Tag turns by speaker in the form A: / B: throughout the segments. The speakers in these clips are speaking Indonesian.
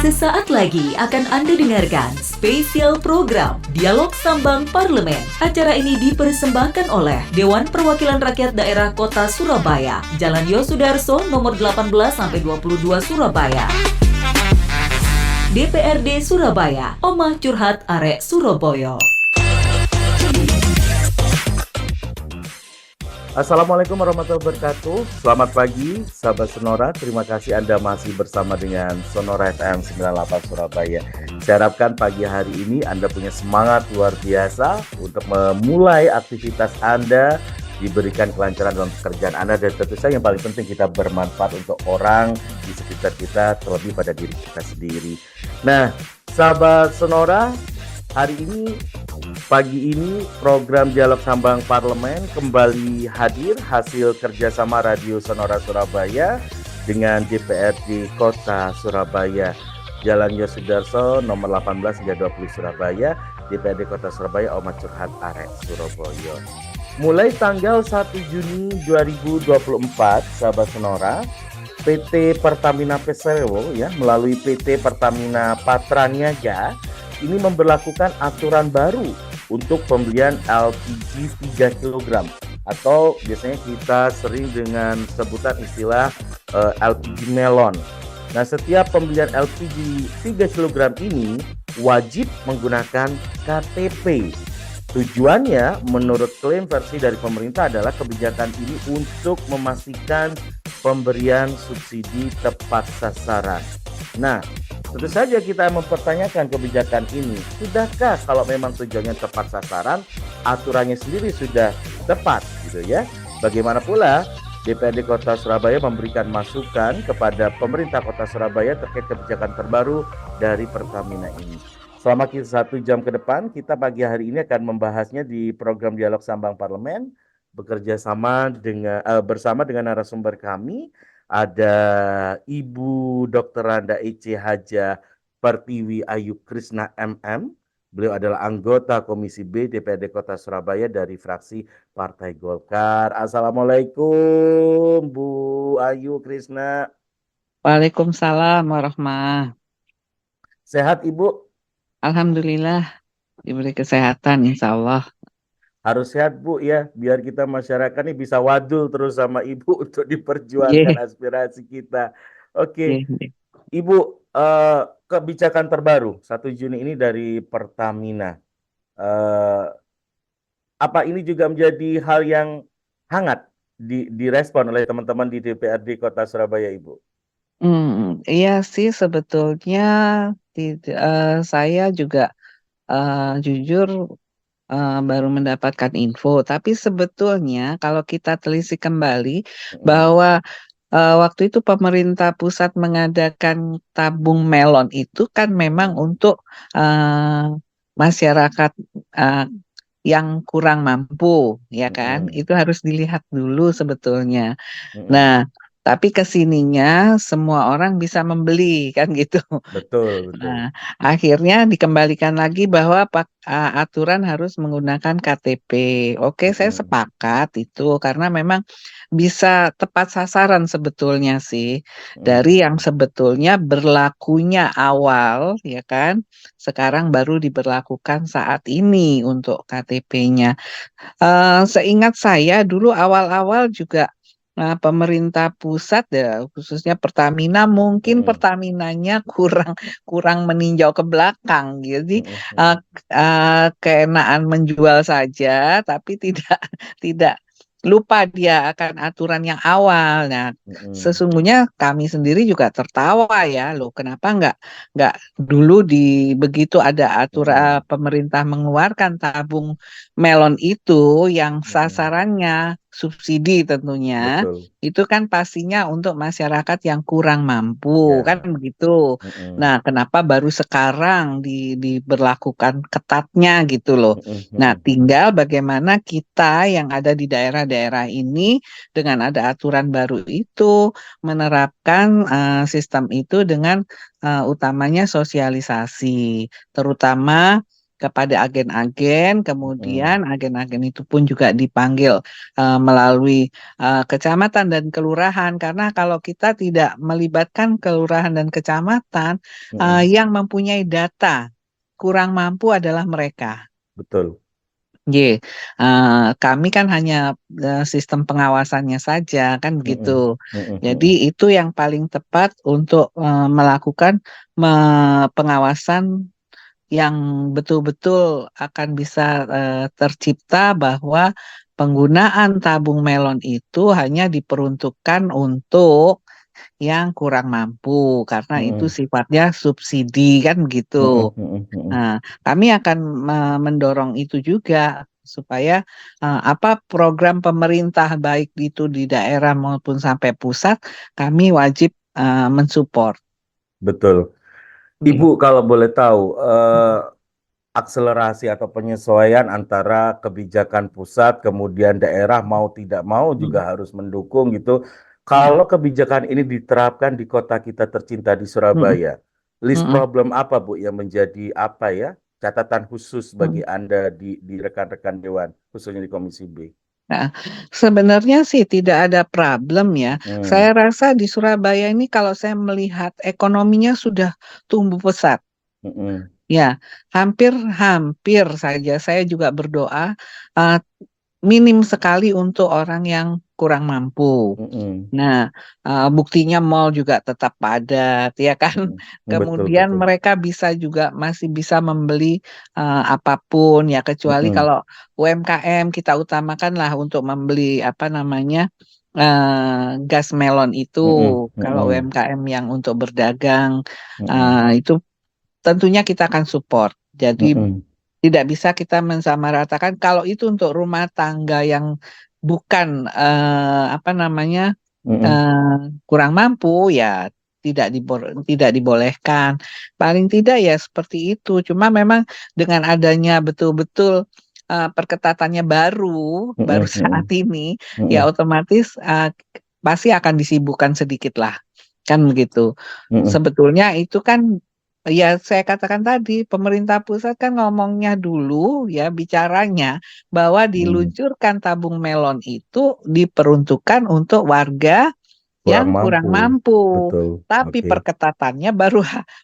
A: Sesaat lagi akan Anda dengarkan spesial program Dialog Sambang Parlemen. Acara ini dipersembahkan oleh Dewan Perwakilan Rakyat Daerah Kota Surabaya, Jalan Yosudarso nomor 18-22 Surabaya. DPRD Surabaya, Omah Curhat Arek Surabaya.
B: Assalamualaikum warahmatullahi wabarakatuh. Selamat pagi, sahabat Sonora. Terima kasih Anda masih bersama dengan Sonora FM 98 Surabaya. Saya harapkan pagi hari ini Anda punya semangat luar biasa untuk memulai aktivitas Anda, diberikan kelancaran dalam pekerjaan Anda, dan tentu saja yang paling penting kita bermanfaat untuk orang di sekitar kita, terlebih pada diri kita sendiri. Nah, sahabat Sonora, hari ini, pagi ini program Dialog Sambang Parlemen kembali hadir hasil kerjasama Radio Sonora Surabaya dengan DPRD Kota Surabaya, Jalan Yosudarso nomor 18-20 Surabaya, DPRD Kota Surabaya, Omah Curhat Arek Surabaya. Mulai tanggal 1 Juni 2024, sahabat Sonora, PT Pertamina Persero melalui PT Pertamina Patraniaga ini memberlakukan aturan baru untuk pembelian LPG 3 kg atau biasanya kita sering dengan sebutan istilah LPG melon. Nah, setiap pembelian LPG 3 kg ini wajib menggunakan KTP. Tujuannya menurut klaim versi dari pemerintah adalah kebijakan ini untuk memastikan pemberian subsidi tepat sasaran. Nah, tentu saja kita mempertanyakan kebijakan ini. Sudahkah kalau memang tujuannya tepat sasaran, aturannya sendiri sudah tepat gitu ya? Bagaimana pula DPRD Kota Surabaya memberikan masukan kepada pemerintah Kota Surabaya terkait kebijakan terbaru dari Pertamina ini. Selama 1 jam ke depan, kita pagi hari ini akan membahasnya di program Dialog Sambang Parlemen, bekerja sama bersama dengan narasumber kami. Ada Ibu Dr. Randa E.C. Haja Pertiwi Ayu Krisna MM. Beliau adalah anggota Komisi B DPRD Kota Surabaya dari fraksi Partai Golkar. Assalamualaikum Bu Ayu Krisna.
C: Waalaikumsalam warahmatullahi.
B: Sehat Ibu?
C: Alhamdulillah diberi kesehatan insya Allah.
B: Harus sehat Bu ya, biar kita masyarakat ini bisa wadul terus sama Ibu untuk diperjuangkan
C: Yeah.
B: aspirasi kita. Oke.
C: Yeah.
B: Ibu, kebijakan terbaru 1 Juni ini dari Pertamina. Apa ini juga menjadi hal yang hangat direspon oleh teman-teman di DPRD Kota Surabaya, Ibu?
C: Iya sih sebetulnya saya juga jujur baru mendapatkan info. Tapi sebetulnya kalau kita telisik kembali bahwa waktu itu pemerintah pusat mengadakan tabung melon itu kan memang untuk masyarakat yang kurang mampu, ya kan? Itu harus dilihat dulu sebetulnya. Nah, tapi kesininya semua orang bisa membeli kan gitu.
B: Betul.
C: Nah, akhirnya dikembalikan lagi bahwa aturan harus menggunakan KTP. Oke, saya sepakat itu karena memang bisa tepat sasaran sebetulnya sih dari yang sebetulnya berlakunya awal, ya kan? Sekarang baru diberlakukan saat ini untuk KTP-nya. Seingat saya dulu awal-awal juga pemerintah pusat ya khususnya Pertamina mungkin Pertaminanya kurang meninjau ke belakang, jadi keenaan menjual saja tapi tidak lupa dia akan aturan yang awal. Nah, sesungguhnya kami sendiri juga tertawa ya, loh kenapa nggak dulu begitu ada aturan pemerintah mengeluarkan tabung melon itu yang sasarannya subsidi tentunya, itu kan pastinya untuk masyarakat yang kurang mampu, kan begitu. Nah, kenapa baru sekarang diberlakukan ketatnya gitu loh. Nah, tinggal bagaimana kita yang ada di daerah-daerah ini dengan ada aturan baru itu menerapkan sistem itu dengan utamanya sosialisasi, terutama kepada agen-agen,
B: Mm-mm.
C: kemudian agen-agen itu pun juga dipanggil melalui kecamatan dan kelurahan, karena kalau kita tidak melibatkan kelurahan dan kecamatan,
B: Mm-mm.
C: yang mempunyai data kurang mampu adalah mereka.
B: Betul.
C: Y, kami kan hanya sistem pengawasannya saja kan
B: Mm-mm.
C: begitu.
B: Mm-mm.
C: Jadi
B: Mm-mm.
C: itu yang paling tepat untuk melakukan pengawasan yang betul-betul akan bisa tercipta bahwa penggunaan tabung melon itu hanya diperuntukkan untuk yang kurang mampu karena itu
B: Mm-mm.
C: sifatnya subsidi kan begitu.
B: Mm-mm. Mm-mm. Mm-mm.
C: Nah, kami akan mendorong itu juga supaya apa program pemerintah baik itu di daerah maupun sampai pusat, kami wajib mensupport.
B: Betul.
C: Gitu.
B: Ibu kalau boleh tahu, akselerasi atau penyesuaian antara kebijakan pusat kemudian daerah mau tidak mau juga
C: Hmm.
B: harus mendukung gitu.
C: Ya.
B: Kalau kebijakan ini diterapkan di kota kita tercinta di
C: Mm-mm.
B: Surabaya, list
C: Mm-mm.
B: problem apa Bu yang menjadi apa ya catatan khusus bagi
C: Mm.
B: Anda di rekan-rekan Dewan, khususnya di Komisi B?
C: Nah, sebenarnya sih tidak ada problem ya. Saya
B: Hmm.
C: rasa di Surabaya ini kalau saya melihat ekonominya sudah tumbuh pesat.
B: Mm-mm.
C: Ya, hampir-hampir saja saya juga berdoa uh, minim sekali untuk orang yang kurang mampu.
B: Mm-mm.
C: Nah, buktinya mall juga tetap padat, ya kan?
B: Mm-mm. Betul,
C: Kemudian
B: betul.
C: mereka bisa juga masih bisa membeli apapun ya, kecuali
B: Mm-mm.
C: kalau UMKM kita utamakanlah untuk membeli apa namanya gas melon itu.
B: Mm-mm.
C: Kalau
B: Mm-mm.
C: UMKM yang untuk berdagang
B: Mm-mm.
C: itu tentunya kita akan support. Jadi
B: Mm-mm.
C: tidak bisa kita mensamaratakan kalau itu untuk rumah tangga yang bukan apa namanya
B: Mm-mm.
C: eh, kurang mampu ya tidak dibolehkan. Paling tidak ya seperti itu. Cuma memang dengan adanya betul-betul perketatannya baru saat
B: Mm-mm.
C: ini ya
B: Mm-mm.
C: otomatis pasti akan disibukkan sedikit lah. Kan begitu.
B: Mm-mm.
C: Sebetulnya itu kan ya saya katakan tadi pemerintah pusat kan ngomongnya dulu ya bicaranya bahwa
B: Mm.
C: diluncurkan tabung melon itu diperuntukkan untuk warga
B: Kurang
C: yang kurang
B: mampu,
C: mampu.
B: betul.
C: Tapi
B: Oke,
C: perketatannya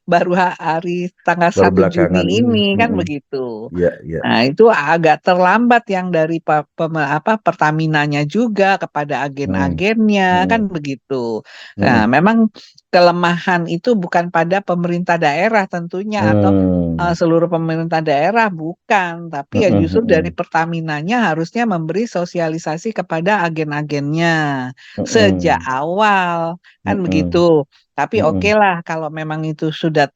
C: baru hari tanggal
B: baru
C: 1 Juni
B: belakangan ini.
C: ini kan
B: Mm-mm.
C: begitu.
B: Ya, ya.
C: Nah, itu agak terlambat yang dari Pertaminanya juga kepada
B: Mm.
C: agen-agennya kan
B: Mm.
C: begitu. Nah,
B: Mm-mm.
C: memang kelemahan itu bukan pada pemerintah daerah tentunya atau
B: Mm.
C: seluruh pemerintah daerah bukan, tapi ya
B: Mm-mm.
C: justru dari
B: Mm-mm.
C: Pertaminanya harusnya memberi sosialisasi kepada agen-agennya sejak
B: Mm-mm.
C: awal kan begitu.
B: Mm-mm.
C: Tapi oke
B: Mm-mm.
C: lah kalau memang itu sudah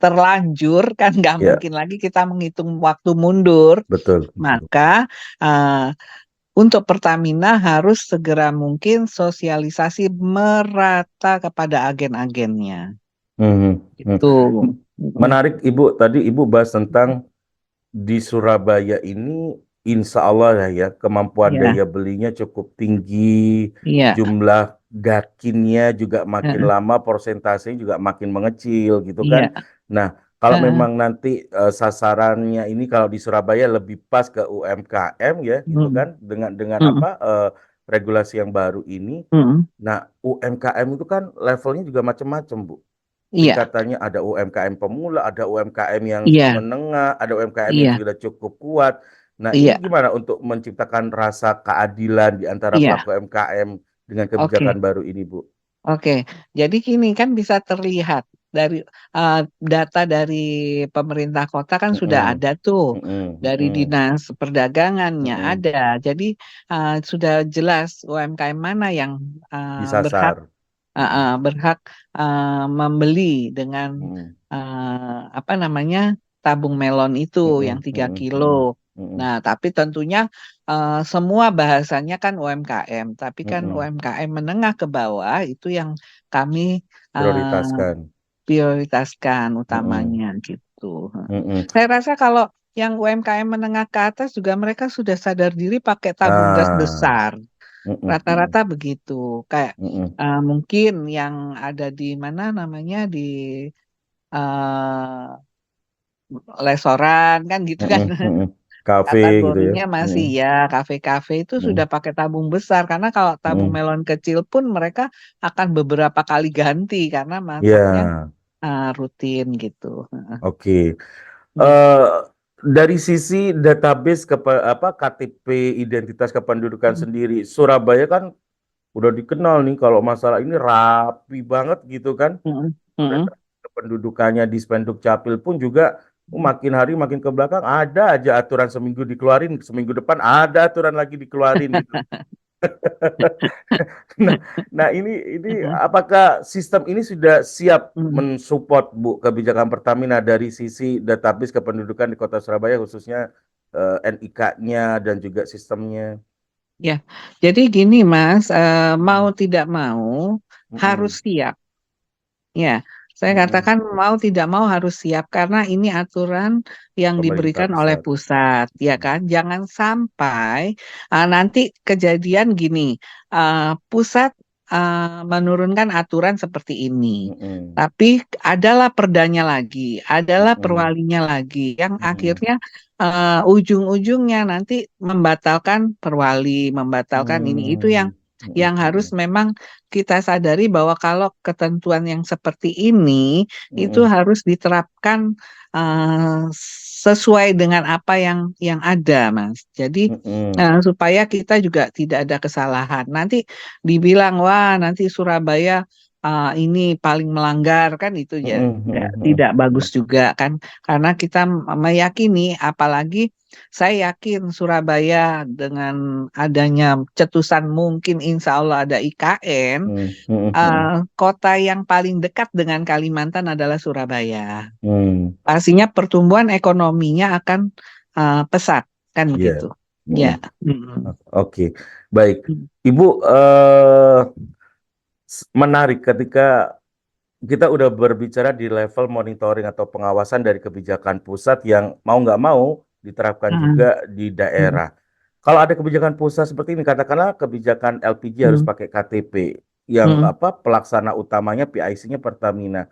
C: terlanjur kan nggak
B: Ya,
C: mungkin lagi kita menghitung waktu mundur.
B: betul, betul.
C: Maka untuk Pertamina harus segera mungkin sosialisasi merata kepada agen-agennya.
B: Mhm. Mm.
C: Itu.
B: Menarik, Ibu. Tadi Ibu bahas tentang di Surabaya ini, insya Allah ya, kemampuan
C: Iya,
B: daya belinya cukup tinggi,
C: iya,
B: jumlah gakinnya juga makin
C: heeh,
B: lama, persentasenya juga makin mengecil gitu
C: iya,
B: kan. Nah, kalau
C: heeh,
B: memang nanti sasarannya ini kalau di Surabaya lebih pas ke UMKM ya gitu
C: mm,
B: kan, dengan
C: mm,
B: apa regulasi yang baru ini.
C: mm,
B: Nah, UMKM itu kan levelnya juga macam-macam, Bu.
C: iya,
B: Tingkatannya ada UMKM pemula, ada UMKM yang
C: iya,
B: menengah, ada UMKM yang
C: iya,
B: sudah cukup kuat. Nah, ini
C: iya,
B: gimana untuk menciptakan rasa keadilan di antara
C: iya.
B: pelaku UMKM dengan kebijakan
C: Oke.
B: baru ini, Bu?
C: Oke, jadi gini kan bisa terlihat dari uh, data dari pemerintah kota kan sudah
B: Mm-mm,
C: ada tuh
B: mm-mm,
C: dari
B: mm-mm,
C: dinas perdagangannya
B: mm-mm.
C: ada. Jadi sudah jelas UMKM mana yang berhak
B: Disasar. Mm-mm,
C: berhak membeli dengan
B: mm-mm,
C: apa namanya tabung melon itu
B: mm-mm,
C: yang 3 kilo.
B: mm-mm, mm-mm,
C: Nah, tapi tentunya semua bahasanya kan UMKM, tapi kan
B: mm-mm.
C: UMKM menengah ke bawah itu yang kami eh,
B: Prioritaskan.
C: prioritaskan
B: Mm-mm,
C: utamanya gitu.
B: mm-mm.
C: Saya rasa kalau yang UMKM menengah ke atas juga mereka sudah sadar diri pakai tabung gas
B: Ah,
C: besar.
B: mm-mm, mm-mm,
C: Rata-rata begitu. Kayak
B: mm-mm,
C: mungkin yang ada di mana namanya di eh, restoran kan gitu kan.
B: Mm-mm, mm-mm. Kafe gitu ya.
C: Kategorinya masih
B: Mm-mm,
C: ya kafe-kafe itu
B: mm-mm,
C: sudah pakai tabung besar karena kalau tabung
B: mm-mm.
C: melon kecil pun mereka akan beberapa kali ganti karena masaknya
B: Ya,
C: rutin gitu.
B: oke.
C: Hmm.
B: eh dari sisi database KTP identitas kependudukan
C: Hmm.
B: sendiri, Surabaya kan udah dikenal nih kalau masalah ini rapi banget gitu kan.
C: Hmm. Hmm.
B: Kependudukannya di Spenduk Capil pun juga makin hari makin ke belakang ada aja aturan seminggu dikeluarin, seminggu depan ada aturan lagi dikeluarin gitu. Nah, nah ini
C: Hmm.
B: apakah sistem ini sudah siap
C: Hmm.
B: mensupport Bu kebijakan Pertamina dari sisi database kependudukan di Kota Surabaya khususnya NIK-nya dan juga sistemnya.
C: Ya, jadi gini Mas, mau
B: Mm,
C: tidak mau harus
B: mm,
C: siap. Ya, saya
B: mm.
C: katakan mau tidak mau harus siap karena ini aturan yang
B: Pemerintah
C: diberikan oleh
B: pusat.
C: pusat, ya
B: Mm,
C: kan? Jangan sampai nanti kejadian gini, pusat menurunkan aturan seperti ini,
B: mm,
C: tapi adalah perdanya lagi, adalah
B: mm,
C: perwalinya lagi, yang
B: mm,
C: akhirnya ujung-ujungnya nanti membatalkan perwali, membatalkan ini, itu
B: mm,
C: yang harus
B: mm,
C: memang kita sadari bahwa kalau ketentuan yang seperti ini itu
B: mm,
C: harus diterapkan eh, sesuai dengan apa yang ada, Mas. Jadi
B: mm,
C: supaya kita juga tidak ada kesalahan. Nanti dibilang wah nanti Surabaya ini paling melanggar kan itu
B: mm,
C: ya
B: mm,
C: tidak bagus juga kan karena kita meyakini apalagi saya yakin Surabaya dengan adanya cetusan mungkin insya Allah ada IKN,
B: mm, mm, mm,
C: kota yang paling dekat dengan Kalimantan adalah Surabaya.
B: mm.
C: Pastinya pertumbuhan ekonominya akan pesat, kan
B: Iya.
C: begitu. Ya.
B: Mm.
C: Mm.
B: Oke, baik.
C: Mm.
B: Ibu, menarik ketika kita udah berbicara di level monitoring atau pengawasan dari kebijakan pusat yang mau nggak mau diterapkan
C: Mm.
B: juga di
C: Mm.
B: daerah. Kalau ada kebijakan pusat seperti ini, katakanlah kebijakan LPG harus
C: Mm.
B: pakai KTP, yang
C: Mm.
B: apa pelaksana utamanya PIC-nya Pertamina.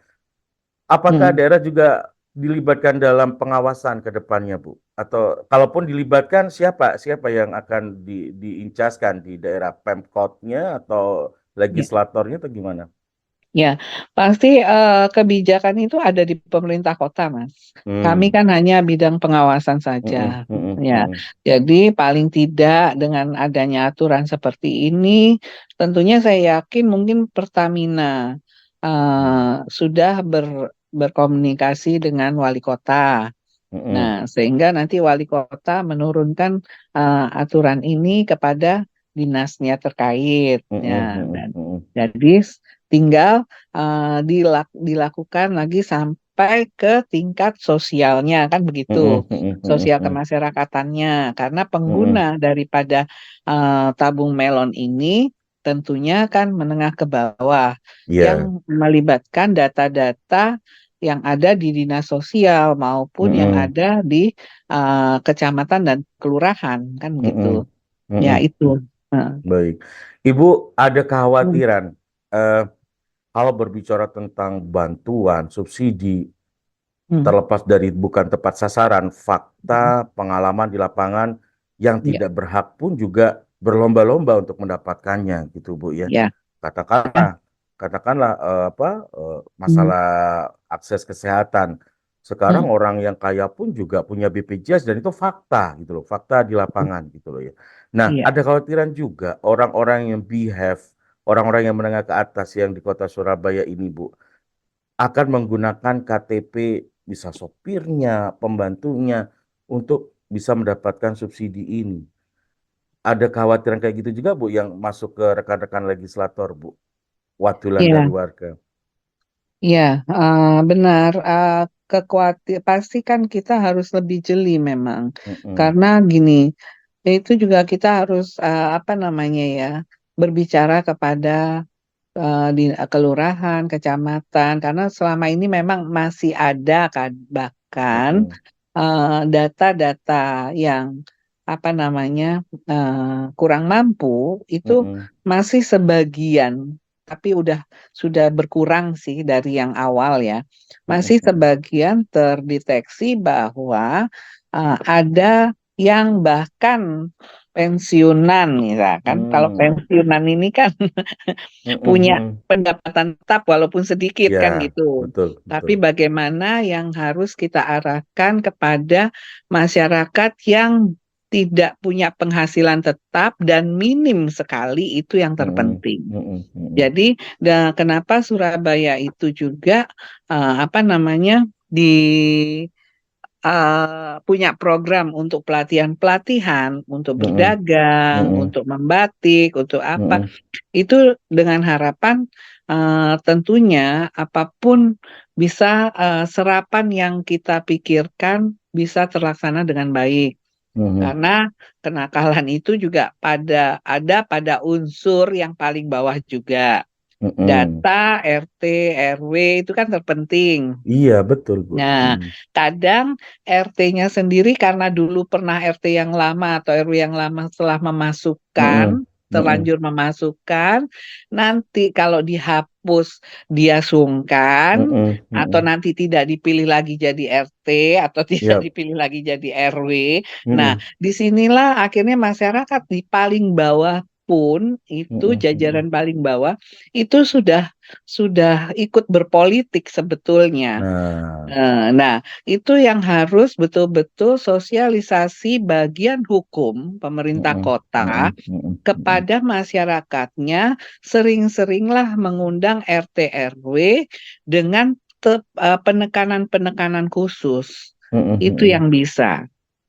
B: Apakah
C: Mm.
B: daerah juga dilibatkan dalam pengawasan ke depannya, Bu? Atau kalaupun dilibatkan, siapa siapa yang akan diincaskan di daerah Pemkotnya atau
C: Ya.
B: legislatornya atau gimana?
C: Ya, pasti kebijakan itu ada di pemerintah kota, Mas. Kami
B: Hmm.
C: kan hanya bidang pengawasan saja.
B: Mm-mm, mm-mm,
C: Ya,
B: mm-mm,
C: jadi paling tidak dengan adanya aturan seperti ini, tentunya saya yakin mungkin Pertamina sudah berkomunikasi dengan wali kota. Nah,
B: mm-mm,
C: sehingga nanti wali kota menurunkan aturan ini kepada dinasnya terkait. Ya,
B: mm-mm, mm-mm,
C: dan
B: mm-mm,
C: jadi tinggal dilakukan lagi sampai ke tingkat sosialnya, kan begitu,
B: mm-mm, mm-mm,
C: sosial
B: mm-mm,
C: kemasyarakatannya. Karena pengguna
B: mm-mm.
C: daripada tabung melon ini tentunya kan menengah ke bawah, yang
B: Iya.
C: melibatkan data-data yang ada di dinas sosial maupun yang
B: Mm-mm,
C: ada di kecamatan dan kelurahan, kan begitu.
B: mm-mm,
C: Ya
B: mm-mm.
C: itu. Heeh.
B: Baik. Ibu, ada
C: Hmm.
B: kekhawatiran eh, kalau berbicara tentang bantuan, subsidi,
C: Hmm.
B: terlepas dari bukan tepat sasaran, fakta pengalaman di lapangan yang
C: Ya,
B: tidak berhak pun juga berlomba-lomba untuk mendapatkannya, gitu Bu ya.
C: ya.
B: Katakanlah, katakanlah
C: Hmm.
B: masalah akses kesehatan. Sekarang
C: Hmm.
B: orang yang kaya pun juga punya BPJS dan itu fakta gitu loh, fakta di lapangan gitu loh ya. Nah,
C: Iya.
B: ada kekhawatiran juga orang-orang yang behave, orang-orang yang menengah ke atas yang di kota Surabaya ini Bu akan menggunakan KTP bisa sopirnya, pembantunya untuk bisa mendapatkan subsidi ini. Ada kekhawatiran kayak gitu juga, Bu, yang masuk ke rekan-rekan legislator, Bu. Wakilan dari
C: Iya.
B: warga.
C: Iya, benar. Pasti kan kita harus lebih jeli memang,
B: Mm-mm,
C: karena gini, itu juga kita harus apa namanya ya, berbicara kepada di kelurahan, kecamatan, karena selama ini memang masih ada kan bahkan
B: mm-mm,
C: data-data yang apa namanya kurang mampu itu
B: mm-mm,
C: masih sebagian. tapi sudah berkurang sih dari yang awal ya.
B: Mm-mm,
C: Masih
B: mm-mm.
C: sebagian terdeteksi bahwa ada yang bahkan pensiunan misalkan. Kalau
B: Hmm.
C: pensiunan ini kan
B: Mm-mm,
C: punya
B: mm-mm.
C: pendapatan tetap walaupun sedikit kan
B: Ya,
C: gitu.
B: betul, betul.
C: Tapi bagaimana yang harus kita arahkan kepada masyarakat yang tidak punya penghasilan tetap dan minim sekali, itu yang
B: Mm-mm,
C: terpenting.
B: mm-mm, mm-mm.
C: Jadi, kenapa Surabaya itu juga apa namanya punya program untuk pelatihan-pelatihan, untuk
B: Mm-mm,
C: berdagang,
B: mm-mm,
C: untuk membatik, untuk apa,
B: mm-mm,
C: itu dengan harapan tentunya apapun bisa serapan yang kita pikirkan bisa terlaksana dengan baik.
B: mm-mm,
C: Karena kenakalan itu juga ada pada unsur yang paling bawah juga.
B: mm-mm.
C: Data RT, RW itu kan terpenting.
B: Iya, betul, Bu.
C: Nah,
B: Mm.
C: kadang RT-nya sendiri karena dulu pernah RT yang lama atau RW yang lama setelah
B: Mm-mm,
C: memasukkan,
B: mm-mm,
C: terlanjur memasukkan, nanti kalau dihapus dia sungkan,
B: mm-mm,
C: atau
B: mm-mm.
C: nanti tidak dipilih lagi jadi RT atau tidak
B: Iya,
C: dipilih lagi jadi RW. Nah,
B: mm-mm,
C: disinilah akhirnya masyarakat di paling bawah pun itu
B: mm-mm, mm-mm.
C: jajaran paling bawah itu sudah ikut berpolitik sebetulnya.
B: Nah,
C: Nah, itu yang harus betul-betul sosialisasi bagian hukum pemerintah
B: mm-mm,
C: kota
B: mm-mm, mm-mm, mm-mm,
C: kepada masyarakatnya, sering-seringlah mengundang RT RW dengan penekanan-penekanan khusus.
B: mm-mm,
C: Itu
B: mm-mm.
C: yang bisa.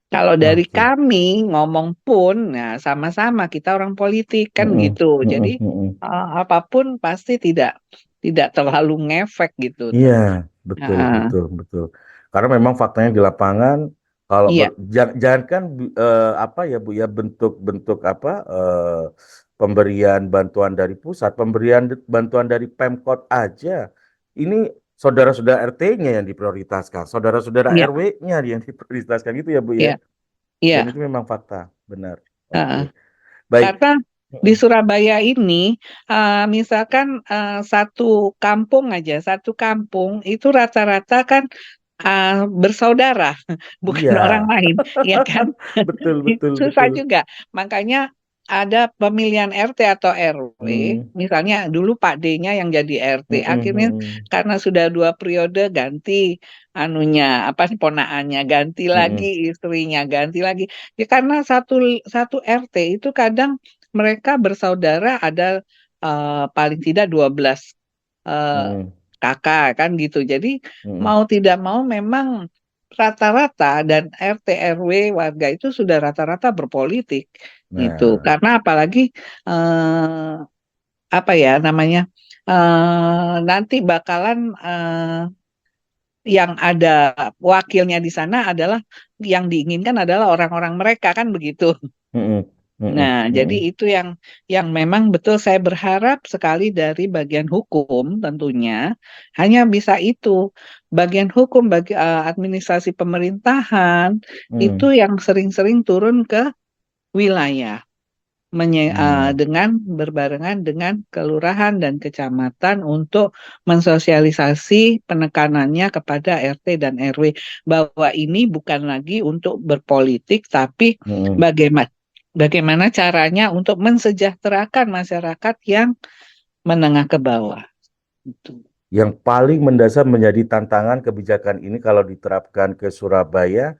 C: Kalau dari
B: Oke.
C: kami ngomong pun, nah sama-sama kita orang politik kan
B: Mm-mm,
C: gitu.
B: mm-mm,
C: Jadi
B: mm-mm.
C: apapun pasti tidak terlalu ngefek gitu.
B: Iya, betul,
C: Nah,
B: betul, betul. Karena memang faktanya di lapangan, kalau
C: iya.
B: jangan kan apa ya Bu ya, bentuk-bentuk apa pemberian bantuan dari pusat, pemberian bantuan dari Pemkot aja, ini saudara-saudara RT-nya yang diprioritaskan, saudara-saudara
C: Iya,
B: RW-nya yang diprioritaskan gitu ya Bu ya.
C: iya,
B: Dan
C: iya.
B: itu memang fakta, benar.
C: Heeh.
B: Oke, baik.
C: Karena di
B: Mm-mm,
C: Surabaya ini, misalkan satu kampung itu rata-rata kan bersaudara, bukan
B: iya,
C: orang lain, ya kan?
B: betul, betul,
C: Susah
B: betul.
C: juga. Makanya ada pemilihan RT atau RW,
B: Hmm,
C: misalnya dulu Pak D-nya yang jadi RT,
B: mm-mm,
C: akhirnya
B: mm-mm,
C: karena sudah 2 periode ganti anunya, apa ponaannya, ganti
B: mm-mm,
C: lagi istrinya, ganti lagi. Ya karena satu satu RT itu kadang mereka bersaudara ada paling tidak 12 eh,
B: mm-mm.
C: kakak kan gitu. Jadi
B: Mm.
C: mau tidak mau memang rata-rata dan RT RW warga itu sudah rata-rata berpolitik gitu.
B: Nah,
C: Karena apalagi eh, apa ya namanya nanti bakalan yang ada wakilnya di sana adalah yang diinginkan adalah orang-orang mereka kan begitu.
B: mm-mm, mm-mm,
C: Nah, jadi
B: mm-mm,
C: itu yang memang betul saya berharap sekali dari bagian hukum tentunya hanya bisa itu. Bagian hukum bagi administrasi pemerintahan itu
B: mm.
C: yang sering-sering turun ke wilayah
B: Nah,
C: dengan berbarengan dengan kelurahan dan kecamatan untuk mensosialisasi penekanannya kepada RT dan RW bahwa ini bukan lagi untuk berpolitik tapi
B: mm-mm.
C: bagaimana caranya untuk mensejahterakan masyarakat yang menengah ke bawah. Gitu.
B: Yang paling mendasar menjadi tantangan kebijakan ini kalau diterapkan ke Surabaya,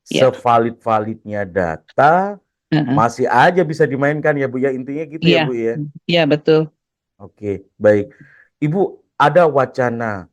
C: Ya,
B: sevalid-validnya data
C: heeh.
B: masih aja bisa dimainkan ya Bu ya, intinya gitu ya
C: Iya,
B: Bu ya.
C: iya betul.
B: Oke, baik. Ibu, ada wacana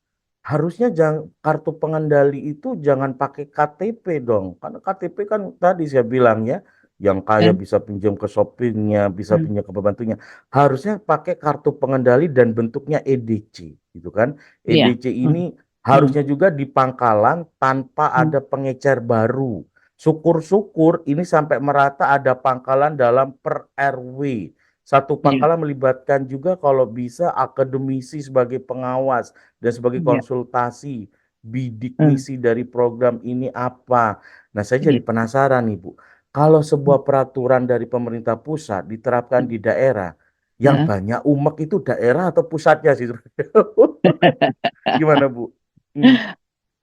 B: harusnya jangan kartu pengendali itu jangan pakai KTP dong. Karena KTP kan tadi saya bilang ya, yang kaya
C: Kan?
B: bisa pinjam ke Shopee-nya, bisa
C: Hmm.
B: pinjam ke pembantunya. Harusnya pakai kartu pengendali dan bentuknya EDC, gitu kan.
C: Iya.
B: EDC
C: Hmm.
B: ini
C: Hmm.
B: harusnya juga di pangkalan tanpa
C: Hmm.
B: ada pengecer baru. Syukur-syukur ini sampai merata ada pangkalan dalam per RW. Satu
C: Iya,
B: pangkalan melibatkan juga kalau bisa akademisi sebagai pengawas dan sebagai
C: iya.
B: konsultasi bidik
C: Hmm.
B: misi dari program ini apa. Nah, saya jadi
C: Gitu.
B: penasaran nih Bu, kalau sebuah peraturan dari pemerintah pusat diterapkan di daerah, yang
C: Nah,
B: banyak umek itu daerah atau pusatnya sih? Gimana, Bu? Hmm,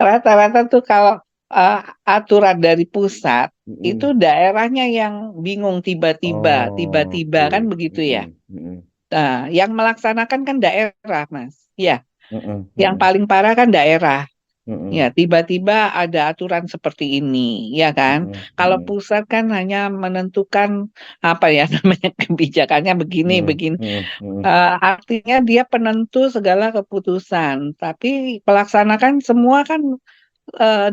C: rata-rata tuh kalau uh, aturan dari pusat itu
B: mm-mm.
C: daerahnya yang bingung tiba-tiba,
B: Oh,
C: tiba-tiba
B: oke.
C: kan begitu ya.
B: Mm-mm, mm-mm,
C: Nah, yang melaksanakan kan daerah, Mas. Ya,
B: mm-mm,
C: yang
B: mm-mm,
C: paling parah kan daerah.
B: mm-mm,
C: Ya, tiba-tiba ada aturan seperti ini, ya kan?
B: mm-mm,
C: Kalau
B: mm-mm,
C: pusat kan hanya menentukan apa ya namanya kebijakannya begini,
B: mm-mm,
C: begini.
B: mm-mm, mm-mm,
C: Artinya dia penentu segala keputusan, tapi pelaksanakan semua kan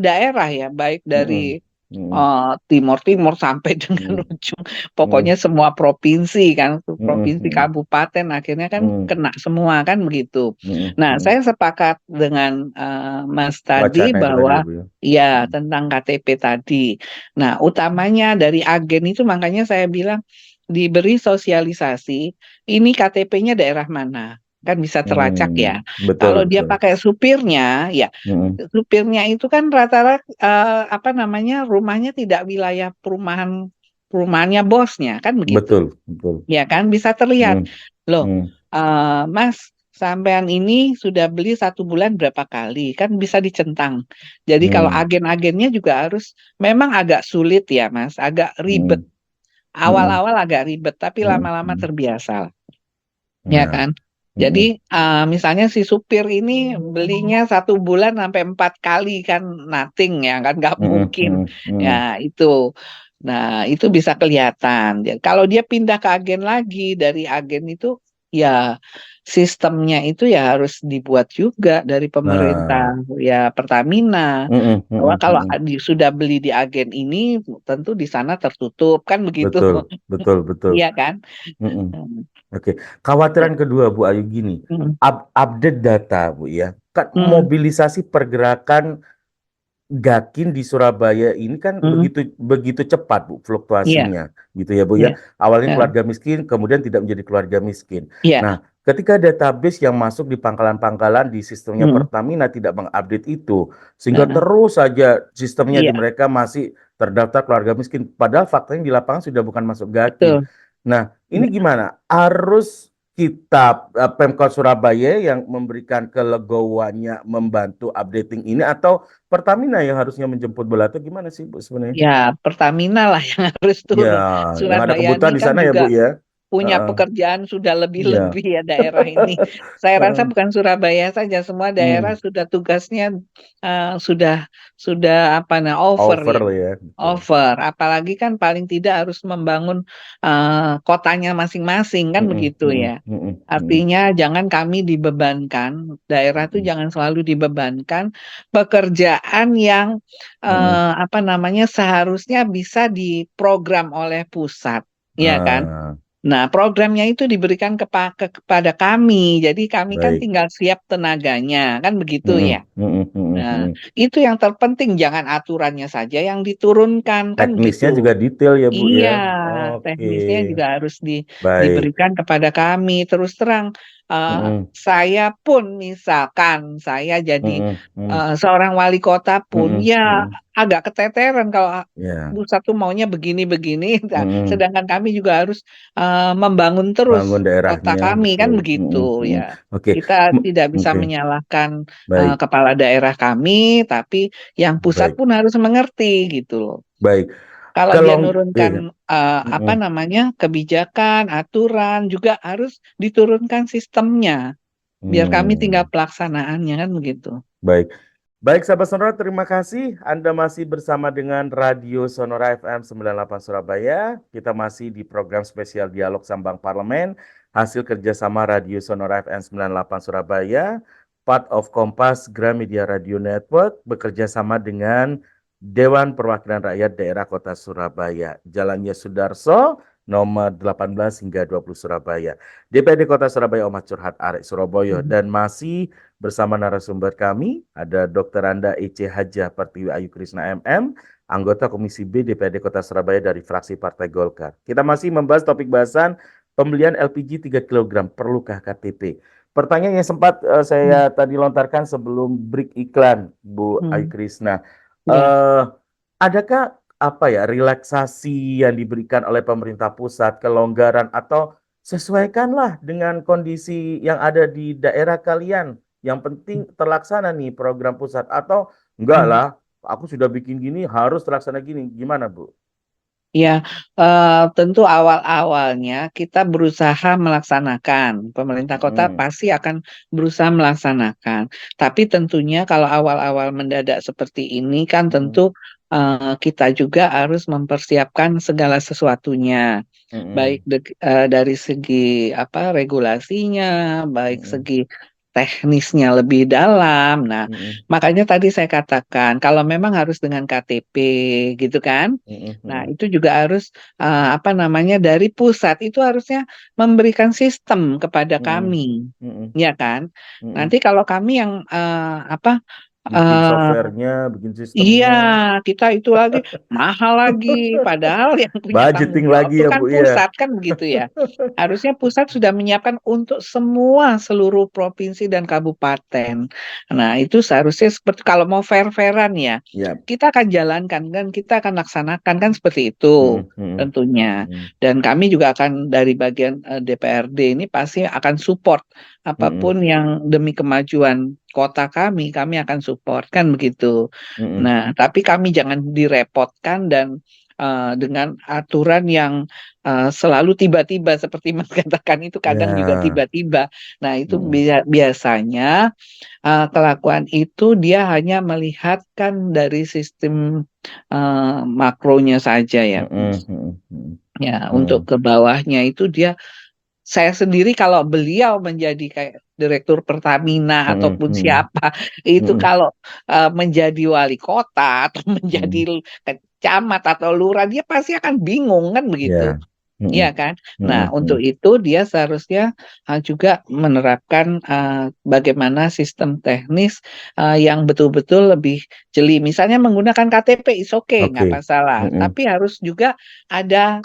C: daerah ya, baik
B: mm-mm,
C: dari
B: mm-mm,
C: Timur Timur sampai dengan
B: mm-mm,
C: ujung, pokoknya semua provinsi kan,
B: mm-mm,
C: provinsi
B: mm-mm,
C: kabupaten akhirnya kan
B: mm-mm,
C: kena semua kan begitu.
B: mm-mm,
C: Nah,
B: mm-mm.
C: saya sepakat dengan Mas tadi
B: Wacana itu tadi
C: bahwa
B: ya, Bu ya.
C: ya
B: Mm-mm,
C: tentang KTP tadi. Nah, utamanya dari agen itu makanya saya bilang diberi sosialisasi, ini KTP-nya daerah mana. Kan bisa terlacak ya.
B: betul
C: Kalau dia
B: betul.
C: pakai supirnya, ya
B: Mm-mm,
C: supirnya itu kan rata-rata apa namanya rumahnya tidak wilayah perumahannya bosnya kan begitu
B: betul betul.
C: ya kan bisa terlihat
B: Mm,
C: loh
B: mm,
C: Mas sampean ini sudah beli 1 bulan berapa kali kan bisa dicentang jadi kalau
B: mm,
C: agen-agennya juga harus memang agak sulit ya Mas agak ribet
B: mm, mm,
C: awal-awal agak ribet tapi
B: mm,
C: lama-lama
B: mm.
C: terbiasa ya
B: Nah,
C: kan. Jadi
B: mm-mm,
C: misalnya si supir ini belinya 1 bulan sampai 4 kali kan nothing ya kan nggak
B: mm-mm,
C: mungkin
B: mm-mm,
C: ya
B: mm.
C: itu. Nah itu bisa kelihatan. Jadi, kalau dia pindah ke agen lagi dari agen itu ya sistemnya itu ya harus dibuat juga dari pemerintah
B: Nah,
C: ya Pertamina.
B: mm-mm,
C: Bahwa
B: mm-mm,
C: kalau
B: mm-mm.
C: sudah beli di agen ini tentu di sana tertutup kan begitu.
B: Betul betul betul.
C: Iya kan?
B: Mm-mm.
C: Hmm.
B: Oke,
C: Ya.
B: khawatiran kedua Bu Ayu gini,
C: Hmm.
B: update data Bu ya, kan
C: Hmm.
B: mobilisasi pergerakan Gakin di Surabaya ini kan
C: Hmm.
B: begitu begitu cepat Bu
C: Iya,
B: fluktuasinya gitu ya Bu ya.
C: iya,
B: Awalnya
C: ya,
B: keluarga miskin kemudian tidak menjadi keluarga miskin.
C: iya,
B: Nah, ketika database yang masuk di pangkalan-pangkalan di sistemnya
C: hmm,
B: Pertamina tidak mengupdate itu sehingga
C: nah,
B: terus saja sistemnya di
C: iya,
B: mereka masih terdaftar keluarga miskin padahal faktanya di lapangan sudah bukan masuk Gakin.
C: betul.
B: Nah, ini
C: Ya,
B: gimana? Harus kita Pemkot Surabaya yang memberikan kelegowannya membantu updating ini atau Pertamina yang harusnya menjemput bola atau gimana sih Bu sebenarnya?
C: ya, Pertamina lah yang harus
B: Ya,
C: turun.
B: yang ada
C: Surabaya
B: kebutuhan
C: ini
B: di
C: kan
B: sana ya
C: juga
B: Bu ya.
C: punya
B: Heeh,
C: pekerjaan sudah
B: iya.
C: lebih-lebih ya daerah ini. Saya rasa
B: Heeh,
C: bukan Surabaya saja, semua daerah
B: hmm,
C: sudah tugasnya sudah apa nah over
B: over
C: ya.
B: lah ya. Betul.
C: Over, apalagi kan paling tidak harus membangun kotanya masing-masing kan
B: Mm-mm,
C: begitu
B: mm-mm,
C: ya.
B: mm-mm, mm-mm,
C: Artinya jangan kami dibebankan, daerah itu
B: mm-mm,
C: jangan selalu dibebankan pekerjaan yang
B: mm-mm.
C: apa namanya seharusnya bisa diprogram oleh pusat, ya kan?
B: Ah,
C: Nah, programnya itu diberikan kepada kami, jadi kami kan
B: baik.
C: tinggal siap tenaganya, kan begitu
B: Mm-mm,
C: ya.
B: mm-mm, mm-mm,
C: Nah,
B: mm-mm.
C: itu yang terpenting, jangan aturannya saja yang diturunkan, kan begitu.
B: Teknisnya juga detail ya Bu
C: Iya,
B: ya. Oke,
C: teknisnya juga harus
B: baik.
C: diberikan kepada kami. Terus terang, eh,
B: Mm-mm,
C: saya pun misalkan saya jadi
B: mm-mm, mm-mm,
C: seorang wali kota pun,
B: mm-mm,
C: ya
B: mm-mm.
C: agak keteteran kalau
B: Ya.
C: pusat tuh maunya begini-begini. Nah,
B: Mm-mm.
C: sedangkan kami juga harus membangun terus
B: Bangun
C: kota
B: daerahnya,
C: kami, kan
B: betul.
C: begitu
B: Mm-mm, mm-mm.
C: ya.
B: Oke,
C: Kita tidak bisa
B: oke,
C: menyalahkan
B: baik,
C: kepala daerah kami, tapi yang pusat
B: baik,
C: pun harus mengerti gitu loh.
B: baik.
C: Kalau dia
B: Kalau,
C: nurunkan
B: iya,
C: apa
B: mm-mm,
C: namanya kebijakan, aturan juga harus diturunkan sistemnya biar kami tinggal
B: hmm,
C: pelaksanaannya kan begitu.
B: baik. Baik, sahabat Sonora, terima kasih. Anda masih bersama dengan Radio Sonora FM 98 Surabaya. Kita masih di program spesial Dialog Sambang Parlemen, hasil kerjasama Radio Sonora FM 98 Surabaya, part of Kompas Gramedia Radio Network, bekerja sama dengan Dewan Perwakilan Rakyat Daerah Kota Surabaya, Jalannya Sudarso, nomor 18 hingga 20 Surabaya. DPRD Kota Surabaya Omat Curhat Arek Surabaya,
C: Mhm.
B: dan masih bersama narasumber kami, ada Dr. Anda E.C. Haja Pertiwi Ayu Krisna MM, anggota Komisi B DPRD Kota Surabaya dari fraksi Partai Golkar. Kita masih membahas topik bahasan pembelian LPG 3 kg, perlukah KTP? Pertanyaan yang sempat
C: Hmm.
B: saya tadi lontarkan sebelum break iklan, Bu Ayu
C: Hmm.
B: Krisna.
C: Ya.
B: Eh, adakah apa ya relaksasi yang diberikan oleh pemerintah pusat, kelonggaran atau sesuaikanlah dengan kondisi yang ada di daerah kalian. Yang penting terlaksana nih program pusat atau enggak
C: Hmm.
B: lah, aku sudah bikin gini harus terlaksana gini. Gimana, Bu?
C: Ya, tentu awal-awalnya kita berusaha melaksanakan. Pemerintah kota
B: Mm-mm,
C: pasti akan berusaha melaksanakan. Tapi tentunya kalau awal-awal mendadak seperti ini kan
B: mm-mm,
C: tentu kita juga harus mempersiapkan segala sesuatunya,
B: mm-mm,
C: baik dari segi apa regulasinya, baik
B: mm-mm,
C: segi teknisnya lebih dalam. Nah,
B: mm-mm,
C: makanya tadi saya katakan kalau memang harus dengan KTP gitu kan.
B: mm-mm,
C: Nah,
B: mm-mm,
C: itu juga harus apa namanya dari pusat itu harusnya memberikan sistem kepada
B: mm-mm,
C: kami,
B: mm-mm,
C: ya kan?
B: mm-mm.
C: Nanti kalau kami yang apa
B: Bikin
C: eh,
B: softwarenya, bikin
C: iya,
B: sistemnya,
C: kita itu lagi mahal lagi. Padahal yang punya tanggung
B: budgeting
C: jawab
B: lagi
C: itu
B: ya
C: kan
B: Bu ya.
C: pusat kan begitu ya. Harusnya pusat sudah menyiapkan untuk semua seluruh provinsi dan kabupaten. Nah, itu seharusnya seperti kalau mau fair-fairan ya,
B: Ya.
C: kita akan jalankan kan, kita akan laksanakan kan seperti itu
B: Mm-mm, mm-mm,
C: tentunya.
B: mm-mm,
C: Dan kami juga akan dari bagian DPRD ini pasti akan support
B: mm-mm,
C: apapun yang demi kemajuan kota kami akan support kan begitu.
B: mm-mm.
C: Nah, tapi kami jangan direpotkan dan dengan aturan yang selalu tiba-tiba seperti Mas katakan itu kadang juga
B: Ya.
C: tiba-tiba. Nah, itu
B: Mm-mm,
C: biasanya kelakuan itu dia hanya melihatkan dari sistem makronya saja ya.
B: mm-mm, mm-mm, mm-mm,
C: Ya, untuk
B: mm-mm,
C: ke bawahnya itu dia saya sendiri kalau beliau menjadi kayak direktur Pertamina
B: mm-mm,
C: ataupun
B: mm-mm,
C: siapa itu
B: mm-mm,
C: kalau menjadi wali kota atau
B: mm-mm.
C: menjadi camat atau lurah dia pasti akan bingung kan begitu.
B: Ya. Mm-mm,
C: Iya kan? Nah,
B: mm-mm,
C: untuk
B: mm-mm.
C: itu dia seharusnya juga menerapkan bagaimana sistem teknis yang betul-betul lebih jeli. Misalnya menggunakan KTP, is okay, nggak
B: Oke.
C: masalah.
B: Mm-mm.
C: Tapi harus juga ada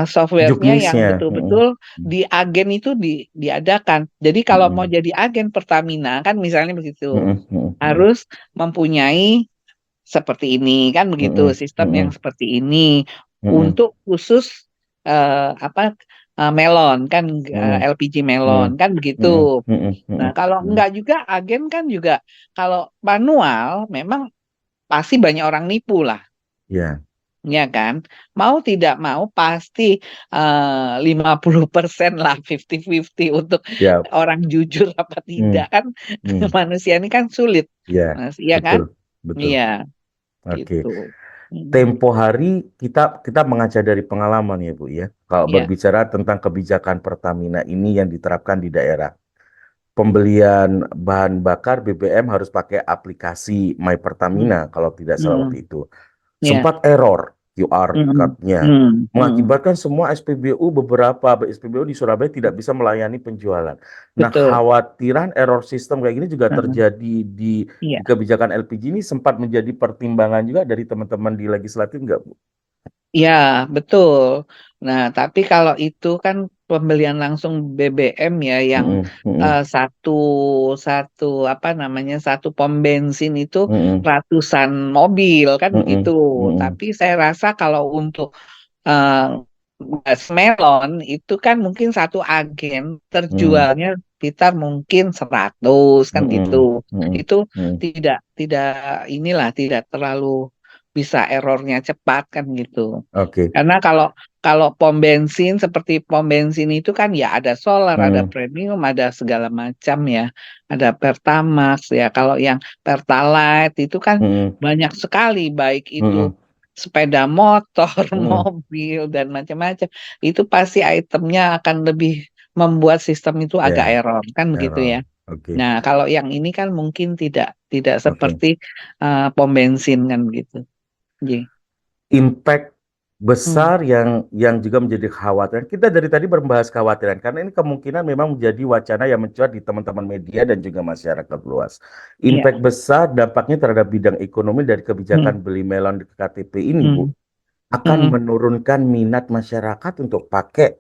C: softwarenya yang
B: Juknisnya. Mm-mm,
C: betul-betul di agen itu diadakan. Jadi kalau mau
B: mm-mm,
C: jadi agen Pertamina kan misalnya begitu,
B: mm-mm, mm-mm,
C: harus mempunyai seperti ini kan begitu,
B: mm-mm,
C: sistem yang
B: mm-mm,
C: seperti ini
B: mm-mm,
C: untuk khusus apa melon kan
B: mm-mm,
C: LPG melon
B: mm-mm,
C: kan begitu.
B: mm-mm, mm-mm,
C: Nah,
B: mm-mm,
C: kalau
B: mm-mm.
C: enggak juga agen kan juga kalau manual memang pasti banyak orang nipu lah.
B: Ya.
C: Ya kan, mau tidak mau pasti 50% lah 50-50 untuk
B: Ya.
C: orang jujur apa tidak
B: Mm,
C: kan
B: mm.
C: manusia ini kan sulit,
B: Ya.
C: Mas, iya kan?
B: Betul. Betul.
C: Iya,
B: Oke.
C: gitu. Hmm.
B: Tempo hari kita kita mengaca dari pengalaman ya Bu ya. Kalau
C: Iya,
B: berbicara tentang kebijakan Pertamina ini yang diterapkan di daerah. Pembelian bahan bakar BBM harus pakai aplikasi My
C: hmm.
B: Pertamina kalau tidak salah
C: Hmm.
B: waktu itu.
C: Iya,
B: Sempat error QR
C: hmm.
B: card-nya,
C: Hmm. Hmm.
B: mengakibatkan semua beberapa SPBU di Surabaya tidak bisa melayani penjualan. Nah,
C: Betul.
B: khawatiran error sistem kayak gini juga
C: Hmm.
B: terjadi di
C: Iya.
B: kebijakan LPG ini sempat menjadi pertimbangan juga dari teman-teman di legislatif nggak, Bu?
C: Ya, betul. Nah, tapi kalau itu kan pembelian langsung BBM ya, yang
B: Mm-mm, mm-mm,
C: satu satu apa namanya satu pom bensin itu
B: mm-mm,
C: ratusan mobil kan begitu.
B: mm-mm, mm-mm,
C: Tapi saya rasa kalau untuk eh, gas melon itu kan mungkin satu agen
B: mm-mm,
C: terjualnya sekitar mungkin 100 kan gitu.
B: mm-mm, mm-mm,
C: Itu
B: mm-mm.
C: tidak inilah tidak terlalu bisa errornya cepat kan gitu.
B: Oke.
C: Karena kalau kalau pom bensin seperti pom bensin itu kan ya ada solar, ada
B: Mm,
C: premium, ada segala macam ya. Ada Pertamax ya. Kalau yang Pertalite itu kan
B: mm-mm,
C: banyak sekali baik itu
B: mm-mm,
C: sepeda motor,
B: mm-mm.
C: mobil dan macam-macam. Itu pasti itemnya akan lebih membuat sistem itu agak
B: Ya,
C: error kan begitu ya.
B: error. Oke,
C: Nah, kalau yang ini kan mungkin tidak
B: oke.
C: seperti pom bensin kan begitu. Ji.
B: Impact
C: Hmm.
B: besar yang juga menjadi kekhawatiran. Kita dari tadi membahas kekhawatiran karena ini kemungkinan memang menjadi wacana yang mencuat di teman-teman media dan juga masyarakat luas.
C: Iya.
B: Impact besar dampaknya terhadap bidang ekonomi dari
C: Hmm.
B: kebijakan beli melon di KTP ini, Bu,
C: Hmm.
B: akan
C: Hmm.
B: menurunkan minat masyarakat untuk pakai